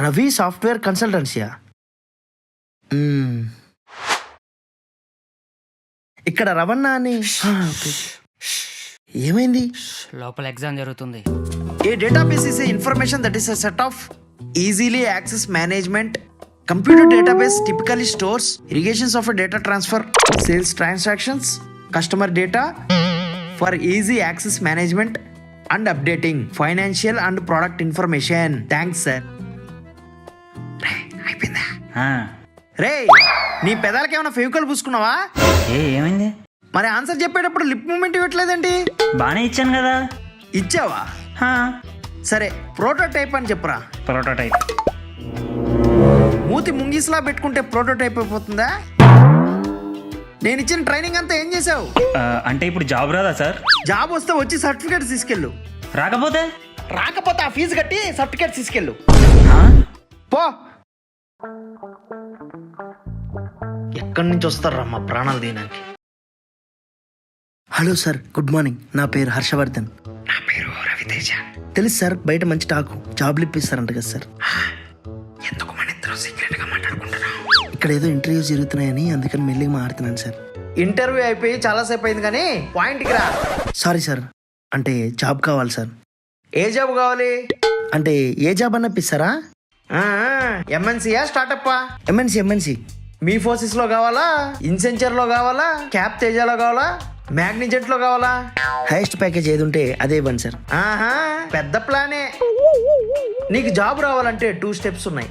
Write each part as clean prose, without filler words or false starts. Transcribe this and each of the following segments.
Ravi software కన్సల్టెన్సీయా? ఇక్కడ రవణ అని. Okay. ఏమైంది? లోపల ఎగ్జామ్ జరుగుతుంది. A database is a information that is a set of easily access management. Computer database typically stores irrigations of a data transfer, sales transactions, customer data for easy access management and updating financial and product information. Thanks sir. అయిపోయిందా? రే, నీ పెదాలకి ఏమైనా ఫెవికల్ పూసుకున్నావా? ఏమైంది? మరి answer చెప్పేటప్పుడు lip movement ఇవ్వట్లేదండి. బానే ఇచ్చాను కదా. ఇచ్చావా? సరే, ప్రోటోటైప్ అని చెప్పురా. ప్రోటోటైప్. మూతి ముంగిస్లా పెట్టుకుంటే ప్రోటోటైప్ అయిపోతుందా? నేను ఇచ్చిన ట్రైనింగ్ అంతా ఏం చేసావు? అంటే ఇప్పుడు జాబ్ రాదా సార్? జాబ్ వస్తే వచ్చి సర్టిఫికేట్ తీసుకెళ్ళు. రాకపోతే ఆ ఫీజు కట్టి సర్టిఫికేట్ తీసుకెళ్ళు. పో. ఎక్కడి నుంచి వస్తారా మా ప్రాణాలు దీనానికి? Hello sir, good morning. నా పేరు హర్షవర్ధన్. నా పేరు రవితేజ. తెలుసు సార్, బయట మంచి టాకు జాబ్లు ఇప్పిస్తారంట కదా సార్. ఎందుకు మన ఇద్దరం సీక్రెట్ గా మాట్లాడుకుంటున్నాం? ఇక్కడ ఏదో ఇంటర్వ్యూ జరుగుతున్నాయని, అందుకని మెల్లిగా మాట్లాడుతున్నాను సార్. ఇంటర్వ్యూ అయిపోయి చాలాసేపు అయింది కానీ పాయింట్కి రా. సారీ సార్, అంటే జాబ్ కావాలి సార్. ఏ జాబ్ కావాలి? అంటే ఏ జాబ్ అన్న ఇప్పిస్తారా? ఎంఎన్సీయా స్టార్టప్పా? ఎంఎన్సీ. మీ ఫోర్సెస్ లో కావాలా, ఇన్సెంచర్ లో కావాలా, క్యాప్ తేజాలో కావాలా, మ్యాగ్నిజెంట్ లో కావాలా? హైయెస్ట్ ప్యాకేజ్ ఏది ఉంటే అదే ఇవ్వండి సార్. పెద్ద ప్లానే. నీకు జాబ్ రావాలంటే 2 స్టెప్స్ ఉన్నాయి.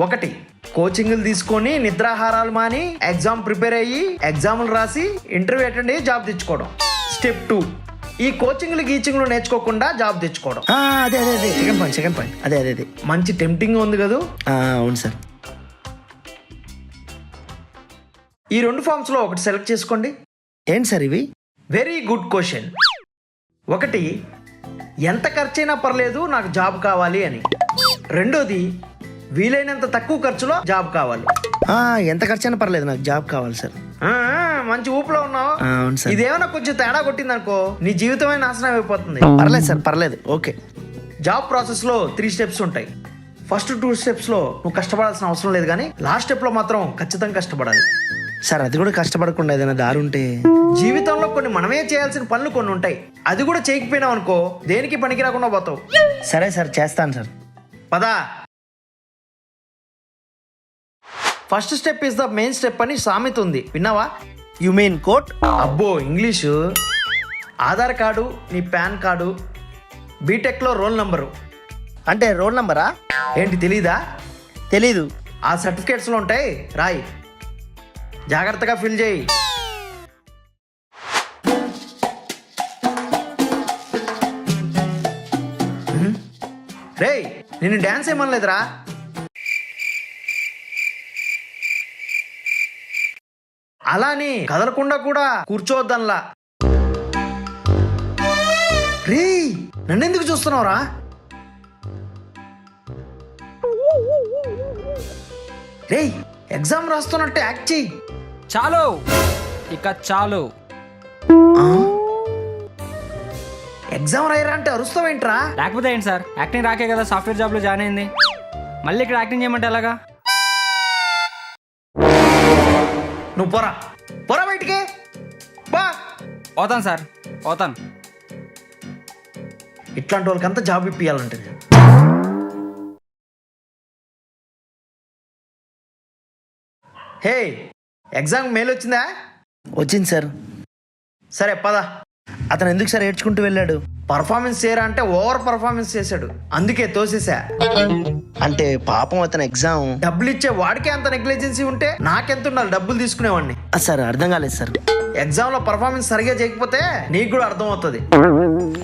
1, కోచింగ్లు తీసుకొని నిద్రాహారాలు మాని ఎగ్జామ్ ప్రిపేర్ అయ్యి ఎగ్జామ్లు రాసి ఇంటర్వ్యూ అటెండ్ అయ్యి జాబ్ తెచ్చుకోవడం. స్టెప్ 2, ఈ కోచింగ్లు గీచింగ్లు నేర్చుకోకుండా జాబ్ తెచ్చుకోవడం. అదే సెకండ్ పాయింట్. అదే మంచి టెంప్టింగ్ ఉంది కదా? అవును సార్. ఈ 2 ఫామ్స్ లో ఒకటి సెలెక్ట్ చేసుకోండి. ఏంటి సార్ ఇవి? Very good question. 1, ఎంత ఖర్చైనా పర్లేదు నాకు జాబ్ కావాలి అని. 2ది, వీలైనంత తక్కువ ఖర్చులో జాబ్ కావాలి. ఎంత ఖర్చైనా పర్లేదు నాకు జాబ్ కావాలి సార్. మంచి ఊపులో ఉన్నావు. అవును సార్. ఇదేమైనా కొంచెం తేడా కొట్టింది అనుకో, నీ జీవితమే నాశనం అయిపోతుంది. పర్లేదు సార్, పర్లేదు. ఓకే. జాబ్ ప్రాసెస్ లో 3 స్టెప్స్ ఉంటాయి. ఫస్ట్ 2 స్టెప్స్ లో నువ్వు కష్టపడాల్సిన అవసరం లేదు, కానీ లాస్ట్ స్టెప్ లో మాత్రం ఖచ్చితంగా కష్టపడాలి. సార్, అది కూడా కష్టపడకుండా ఏదైనా దారి ఉంటే? జీవితంలో కొన్ని మనమే చేయాల్సిన పనులు కొన్ని ఉంటాయి. అది కూడా చేయకపోయినావు అనుకో, దేనికి పనికి రాకుండా పోతావు. సరే సార్, చేస్తాను సార్. పదా. First step is the main step అని సామెత ఉంది, విన్నావా? You mean quote? అబ్బో, ఇంగ్లీషు. ఆధార్ కార్డు, నీ పాన్ కార్డు, బీటెక్లో రోల్ నంబరు. అంటే రోల్ నంబరా? ఏంటి తెలీదా? తెలీదు. ఆ సర్టిఫికేట్స్లో ఉంటాయి, రాయి. జాగ్రత్తగా ఫిల్ చేయి. రేయ్, నేను డాన్స్ ఏమనలేదురా. అలాని కదలకుండా కూడా కూర్చోవద్దనలా. రేయ్, నన్నెందుకు చూస్తున్నావురా? రేయ్, ఎగ్జామ్ రాస్తున్నట్టు యాక్ట్ చెయ్యి. చాలు, ఇక చాలు. ఎగ్జామ్ రాయరా అంటే అరుస్తావేంట్రా? లేకపోతే ఏంటి సార్, యాక్టింగ్ రాకే కదా సాఫ్ట్వేర్ జాబ్లో జాయిన్ అయింది. మళ్ళీ ఇక్కడ యాక్టింగ్ చేయమంటే ఎలాగా? నువ్వు పోరా బయటికి. పోతాను సార్, పోతాను. ఇట్లాంటి వాళ్ళకంతా జాబ్ ఇప్పియాలంటే. హే, ఎగ్జామ్ మెయిల్ వచ్చిందా? వచ్చింది సార్. సరే పద. అతను ఎందుకు సార్ ఏడ్చుకుంటూ వెళ్ళాడు? పర్ఫార్మెన్స్ చేయరా అంటే ఓవర్ పర్ఫార్మెన్స్ చేశాడు, అందుకే తోసేసా. అంటే పాపం అతను ఎగ్జామ్ డబ్బులు ఇచ్చే వాడికే అంత నెగ్లిజెన్సీ ఉంటే నాకెంత ఉండాలి డబ్బులు తీసుకునేవాడిని. సార్, అర్థం కాలేదు సార్. ఎగ్జామ్ లో పర్ఫార్మెన్స్ సరిగా చేయకపోతే నీకు కూడా అర్థం అవుతుంది.